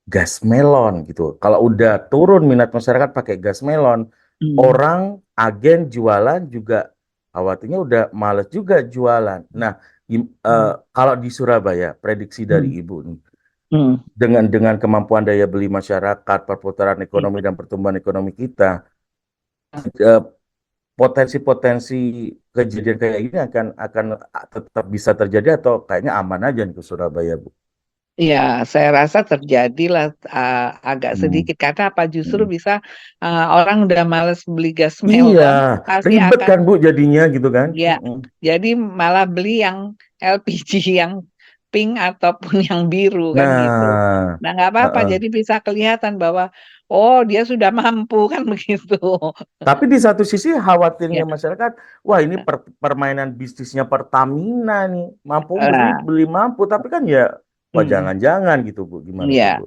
B: gas melon gitu. Kalau udah turun minat masyarakat pakai gas melon,
C: Hmm.
B: orang agen jualan juga khawatirnya udah males juga jualan. Nah,
C: Hmm.
B: kalau di Surabaya, prediksi dari
C: Hmm.
B: Ibu nih, dengan kemampuan daya beli masyarakat, perputaran ekonomi dan pertumbuhan ekonomi kita, eh, potensi-potensi kejadian kayak ini akan tetap bisa terjadi atau kayaknya aman aja nih ke Surabaya, Bu?
C: Ya, saya rasa terjadilah agak
B: Hmm.
C: sedikit karena apa justru
B: Hmm.
C: bisa orang udah males beli gas
B: Iya,
C: melon pasti
B: ribet kan
C: akan
B: Bu jadinya gitu kan?
C: ya jadi malah beli yang LPG yang pink ataupun yang biru kan gitu.
B: Nah,
C: Nah nggak apa-apa
B: heeh.
C: jadi bisa kelihatan bahwa oh dia sudah mampu kan begitu.
B: Tapi di satu sisi khawatirnya
C: Ya,
B: masyarakat, wah ini permainan bisnisnya Pertamina nih, mampu beli
C: nah,
B: beli mampu, tapi kan ya, wah
C: mm,
B: jangan-jangan gitu Bu, gimana tuh
C: ya.
B: Bu?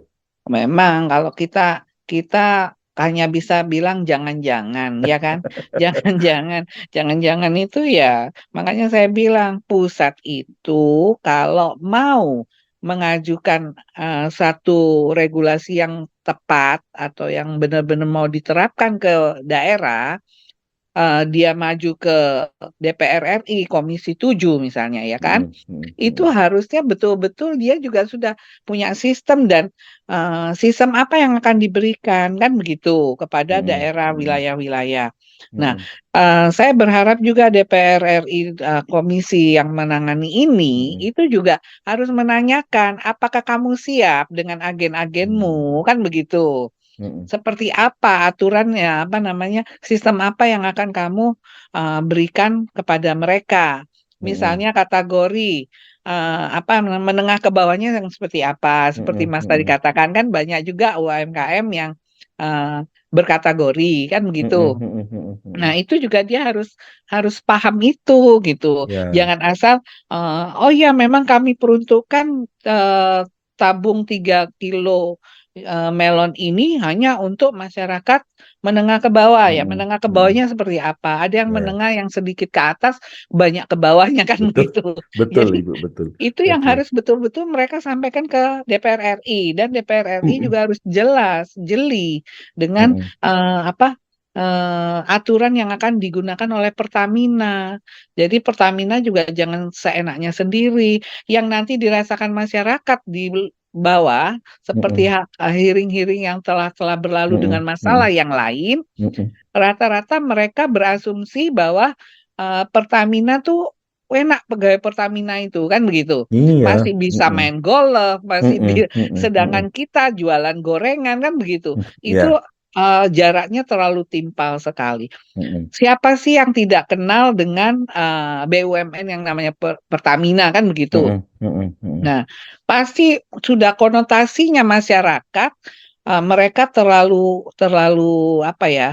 C: Memang kalau kita hanya bisa bilang jangan-jangan, ya kan? Jangan-jangan itu ya. Makanya saya bilang pusat itu kalau mau mengajukan satu regulasi yang tepat atau yang benar-benar mau diterapkan ke daerah, dia maju ke DPR RI Komisi 7 misalnya ya kan,
B: Hmm, hmm,
C: itu
B: hmm,
C: harusnya betul-betul dia juga sudah punya sistem dan sistem apa yang akan diberikan kan begitu kepada
B: hmm,
C: daerah
B: hmm,
C: wilayah-wilayah. Nah,
B: hmm,
C: saya berharap juga DPR RI komisi yang menangani ini
B: hmm,
C: itu juga harus menanyakan apakah kamu siap dengan
B: hmm,
C: agen-agenmu kan begitu.
B: hmm,
C: Seperti apa aturannya, apa namanya, sistem apa yang akan kamu berikan kepada mereka.
B: hmm,
C: Misalnya kategori apa menengah ke bawahnya yang seperti apa. Seperti
B: hmm,
C: Mas tadi
B: hmm,
C: katakan kan banyak juga UMKM yang berkategori kan
B: hmm,
C: begitu.
B: hmm, hmm, hmm,
C: Nah,
B: hmm.
C: itu juga dia harus harus paham itu gitu.
B: Ya,
C: Jangan asal oh ya memang kami peruntukkan tabung 3 kilo melon ini hanya untuk masyarakat menengah ke bawah ya.
B: hmm,
C: Menengah ke
B: hmm,
C: bawahnya seperti apa? Ada yang
B: ya,
C: menengah yang sedikit ke atas, banyak ke bawahnya kan
B: betul,
C: begitu.
B: betul
C: Jadi
B: Ibu, betul,
C: itu yang
B: betul.
C: harus betul-betul mereka sampaikan ke DPR RI dan DPR RI
B: Hmm,
C: juga harus jelas, jeli dengan
B: hmm,
C: apa aturan yang akan digunakan oleh Pertamina. Jadi Pertamina juga jangan seenaknya sendiri. Yang nanti dirasakan masyarakat di bawah, seperti
B: hmm,
C: hearing-hearing yang telah berlalu
B: hmm,
C: dengan
B: hmm,
C: masalah yang lain,
B: hmm, hmm.
C: rata-rata mereka berasumsi bahwa Pertamina tuh enak pegawai Pertamina itu kan begitu.
B: Iya,
C: Masih bisa
B: hmm,
C: main golf,
B: hmm, hmm, hmm,
C: sedangkan kita jualan gorengan kan begitu.
B: hmm.
C: Itu
B: Ya,
C: jaraknya terlalu timpal sekali.
B: hmm,
C: Siapa sih yang tidak kenal dengan BUMN yang namanya Pertamina kan begitu.
B: hmm, hmm, hmm,
C: Nah, pasti sudah konotasinya masyarakat mereka terlalu terlalu apa ya?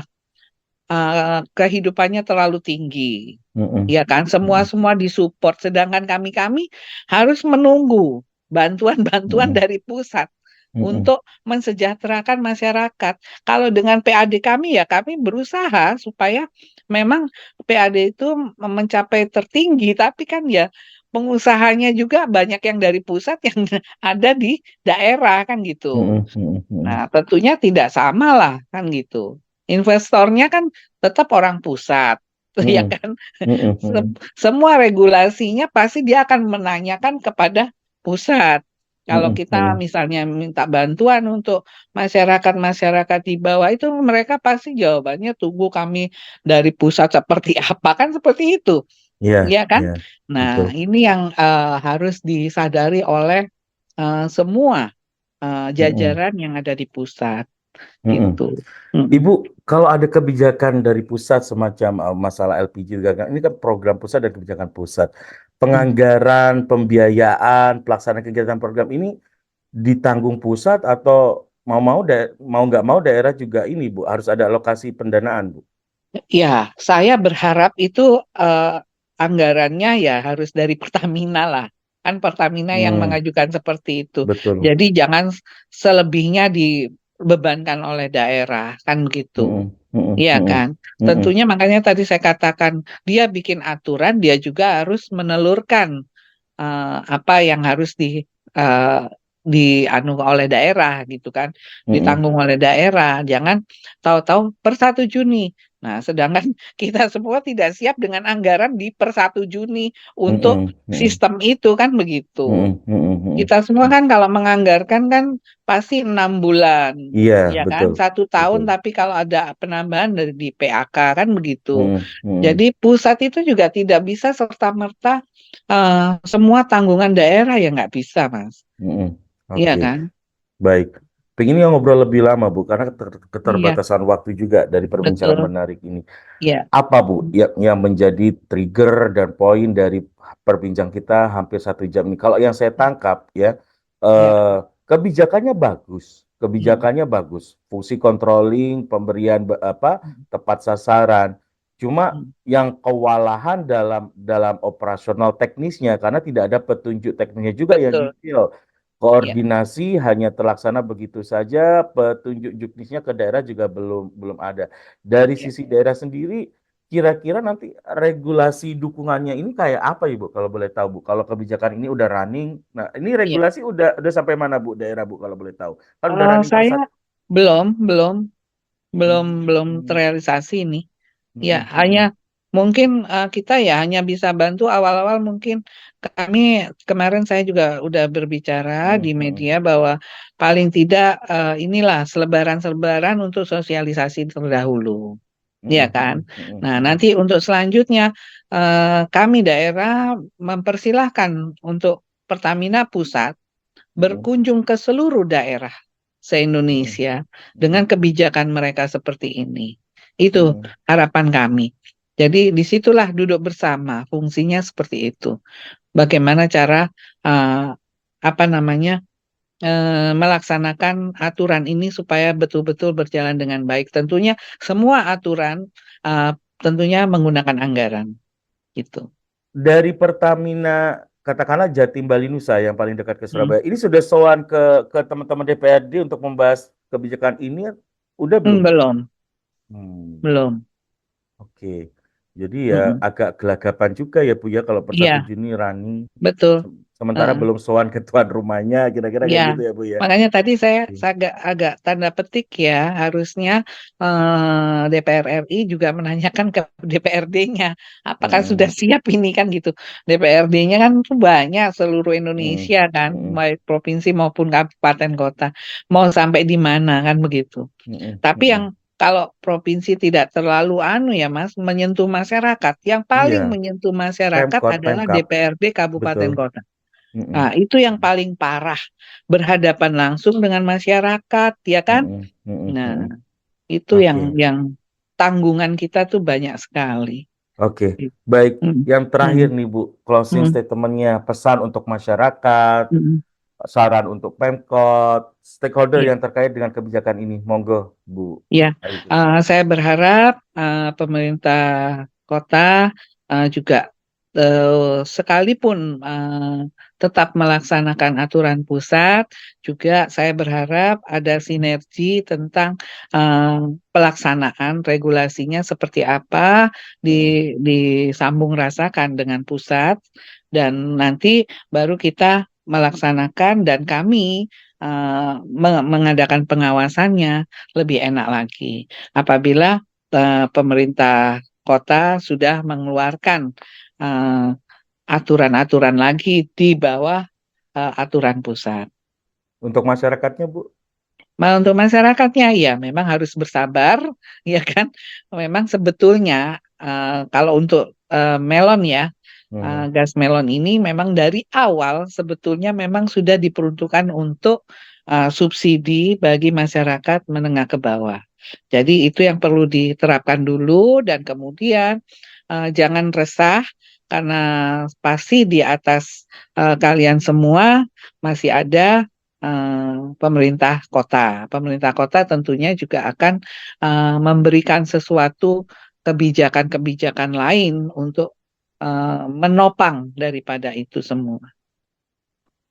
C: Kehidupannya terlalu tinggi.
B: hmm,
C: Ya kan,
B: hmm,
C: semua-semua disupport, sedangkan kami-kami harus menunggu bantuan-bantuan
B: hmm,
C: dari pusat
B: hmm,
C: untuk mensejahterakan masyarakat. Kalau dengan PAD kami ya kami berusaha supaya memang PAD itu mencapai tertinggi, tapi kan ya pengusahanya juga banyak yang dari pusat yang ada di daerah kan gitu.
B: hmm, hmm, hmm.
C: Nah, tentunya tidak sama lah kan gitu. Investornya kan tetap orang pusat, ya
B: Hmm,
C: kan?
B: hmm, hmm,
C: Semua regulasinya pasti dia akan menanyakan kepada pusat. Kalau
B: hmm,
C: kita
B: hmm.
C: misalnya minta bantuan untuk masyarakat-masyarakat di bawah itu mereka pasti jawabannya tunggu kami dari pusat seperti apa kan seperti itu,
B: Iya,
C: ya kan?
B: iya, betul.
C: Nah, ini yang harus disadari oleh semua
B: Hmm,
C: jajaran yang ada di pusat
B: hmm.
C: gitu. Mm-mm.
B: Ibu, kalau ada kebijakan dari pusat semacam masalah LPG juga kan, ini kan program pusat dan kebijakan pusat.
C: Mm.
B: Penganggaran, pembiayaan, pelaksanaan kegiatan program ini ditanggung pusat atau mau nggak mau daerah juga ini Bu, harus ada alokasi pendanaan Bu.
C: Ya, saya berharap itu anggarannya ya harus dari Pertamina lah. Kan Pertamina yang
B: Hmm,
C: mengajukan seperti itu.
B: betul.
C: Jadi jangan selebihnya dibebankan oleh daerah, kan gitu.
B: Hmm, hmm,
C: Iya
B: hmm,
C: kan?
B: hmm,
C: Tentunya makanya tadi saya katakan dia bikin aturan, dia juga harus menelurkan apa yang harus eh, dianu oleh daerah gitu kan,
B: hmm,
C: ditanggung oleh daerah. Jangan tahu-tahu per 1 Juni Nah, sedangkan kita semua tidak siap dengan anggaran di per 1 Juni untuk sistem itu, kan begitu. Kita semua kan kalau menganggarkan kan pasti 6 bulan,
B: Iya,
C: ya kan,
B: betul,
C: 1 tahun,
B: betul.
C: tapi kalau ada penambahan dari di PAK kan begitu.
B: Mm, mm,
C: Jadi pusat itu juga tidak bisa serta-merta semua tanggungan daerah, ya nggak bisa, Mas.
B: mm.
C: Iya
B: Oke,
C: kan?
B: baik. Pengen ngobrol lebih lama, Bu, karena
C: Iya,
B: keterbatasan waktu juga dari perbincangan
C: betul.
B: menarik ini.
C: Iya.
B: Apa, Bu, yang menjadi trigger dan poin dari perbincang kita hampir 1 jam ini? Kalau yang saya tangkap, ya,
C: Iya.
B: kebijakannya bagus,
C: Hmm.
B: kebijakannya bagus, fungsi controlling, pemberian
C: Hmm.
B: tepat sasaran. Cuma
C: Hmm.
B: yang kewalahan dalam operasional teknisnya karena tidak ada petunjuk teknisnya juga yang
C: Betul.
B: detail.
C: Iya.
B: Koordinasi hanya terlaksana begitu saja, petunjuk juknisnya ke daerah juga belum ada. Dari
C: Iya.
B: sisi daerah sendiri, kira-kira nanti regulasi dukungannya ini kayak apa, Ibu, kalau boleh tahu, Bu? Kalau kebijakan ini udah running, nah ini
C: Iya.
B: regulasi udah sampai mana, Bu, daerah, Bu, kalau boleh tahu? Kan udah running per
C: Saya
B: satu.
C: belum
B: Hmm,
C: terrealisasi ini. Ya,
B: hmm,
C: hanya
B: hmm,
C: mungkin kita ya hanya bisa bantu awal-awal. Mungkin kami kemarin saya juga udah berbicara
B: hmm,
C: di
B: hmm,
C: media bahwa paling tidak inilah selebaran-selebaran untuk sosialisasi terdahulu,
B: hmm,
C: ya
B: hmm,
C: kan?
B: hmm, hmm,
C: Nah,
B: hmm,
C: nanti untuk selanjutnya kami daerah mempersilahkan untuk Pertamina Pusat
B: hmm,
C: berkunjung ke seluruh daerah
B: hmm,
C: se-Indonesia
B: hmm,
C: dengan kebijakan mereka seperti ini. Itu
B: hmm.
C: harapan kami. Jadi disitulah duduk bersama, fungsinya seperti itu. Bagaimana cara eh, apa namanya melaksanakan aturan ini supaya betul-betul berjalan dengan baik. Tentunya semua aturan eh, tentunya menggunakan anggaran gitu.
B: Dari Pertamina, katakanlah Jatim Bali Nusa yang paling dekat ke
C: Hmm.
B: Surabaya, ini sudah sowan ke teman-teman DPRD untuk membahas kebijakan ini, udah belum?
C: Belum,
B: Hmm,
C: belum.
B: oke. Jadi ya
C: Mm-mm.
B: agak gelagapan juga ya, Bu, ya, kalau per 1
C: Iya,
B: Juni running.
C: betul.
B: Sementara
C: Heeh.
B: belum sowan ke tuan rumahnya, kira-kira
C: Ya,
B: kayak gitu ya, Bu, ya.
C: makanya tadi saya
B: Oke.
C: agak tanda petik ya, harusnya DPR RI juga menanyakan ke DPRD-nya, apakah sudah
B: Hmm,
C: siap ini kan gitu. DPRD-nya kan tuh banyak seluruh
B: hmm,
C: Indonesia kan,
B: hmm,
C: baik provinsi maupun kabupaten kota. Mau sampai di mana kan begitu.
B: hmm,
C: Tapi yang
B: hmm.
C: kalau provinsi tidak terlalu anu ya Mas, menyentuh masyarakat, yang paling
B: Iya,
C: menyentuh masyarakat
B: Pemkot,
C: adalah
B: Pemkap,
C: DPRD
B: betul.
C: kabupaten kota.
B: Hmm,
C: Nah, itu yang paling parah, berhadapan langsung dengan masyarakat, ya kan?
B: hmm, hmm,
C: Nah,
B: hmm.
C: itu yang
B: Oke.
C: tanggungan kita tuh banyak sekali.
B: Oke,
C: Gitu.
B: baik.
C: Mm,
B: Yang terakhir
C: mm,
B: nih, Bu, closing
C: mm,
B: statementnya, pesan untuk masyarakat,
C: mm.
B: saran untuk Pemkot, stakeholder
C: Ya,
B: yang terkait dengan kebijakan ini. Monggo, Bu.
C: ya.
B: Ayu.
C: Saya berharap pemerintah kota juga sekalipun tetap melaksanakan aturan pusat, juga saya berharap ada sinergi tentang eh, pelaksanaan regulasinya seperti apa
B: Mm-mm.
C: disambung rasakan dengan pusat, dan nanti baru kita melaksanakan dan kami mengadakan pengawasannya lebih enak lagi apabila pemerintah kota sudah mengeluarkan eh, aturan-aturan lagi di bawah aturan pusat.
B: Untuk masyarakatnya, Bu.
C: Nah, untuk masyarakatnya ya memang harus bersabar, ya kan. Memang sebetulnya kalau untuk melon ya,
B: Mhm.
C: gas melon ini memang dari awal sebetulnya memang sudah diperuntukkan untuk subsidi bagi masyarakat menengah ke bawah. Jadi itu yang perlu diterapkan dulu, dan kemudian jangan resah karena pasti di atas kalian semua masih ada pemerintah kota. Pemerintah kota tentunya juga akan memberikan sesuatu kebijakan-kebijakan lain untuk menopang daripada itu semua.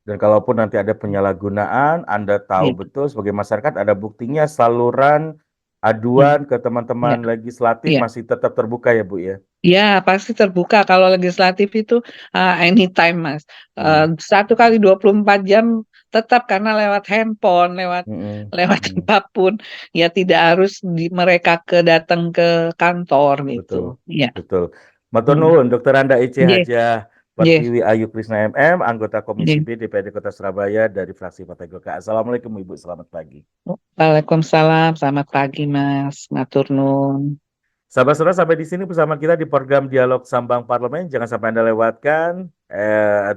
B: Dan kalaupun nanti ada penyalahgunaan, Anda tahu
C: Ya,
B: betul sebagai masyarakat ada buktinya, saluran
C: ya,
B: aduan ke
C: ya,
B: teman-teman legislatif
C: ya.
B: masih tetap terbuka ya, Bu, ya.
C: Ya, pasti terbuka kalau legislatif itu anytime, Mas.
B: Hmm.
C: 1 kali 24 jam tetap karena lewat handphone, lewat apapun, ya tidak harus mereka datang ke kantor gitu. Iya.
B: Betul. Matur nuwun Dr. Anda Ece
C: Nggih.
B: Hajah Pertiwi Ayu Krisna MM, anggota Komisi B DPRD Kota Surabaya dari fraksi Partai Golkar. Assalamualaikum Ibu, selamat pagi.
C: Waalaikumsalam, selamat pagi Mas. Matur nuwun.
B: Sahabat-sahabat, sampai di sini bersama kita di program Dialog Sambang Parlemen. Jangan sampai Anda lewatkan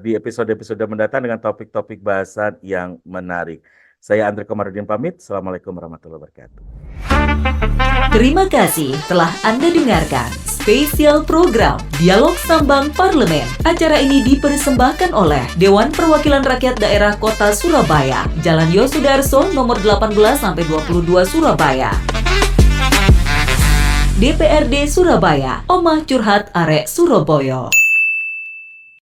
B: di episode-episode mendatang dengan topik-topik bahasan yang menarik. Saya Andre Komarudin pamit. Assalamualaikum warahmatullahi wabarakatuh.
A: Terima kasih telah Anda dengarkan spesial program Dialog Sambang Parlemen. Acara ini dipersembahkan oleh Dewan Perwakilan Rakyat Daerah Kota Surabaya, Jalan Yosudarso nomor 18-22 Surabaya. DPRD Surabaya, Omah Curhat Arek Surabaya.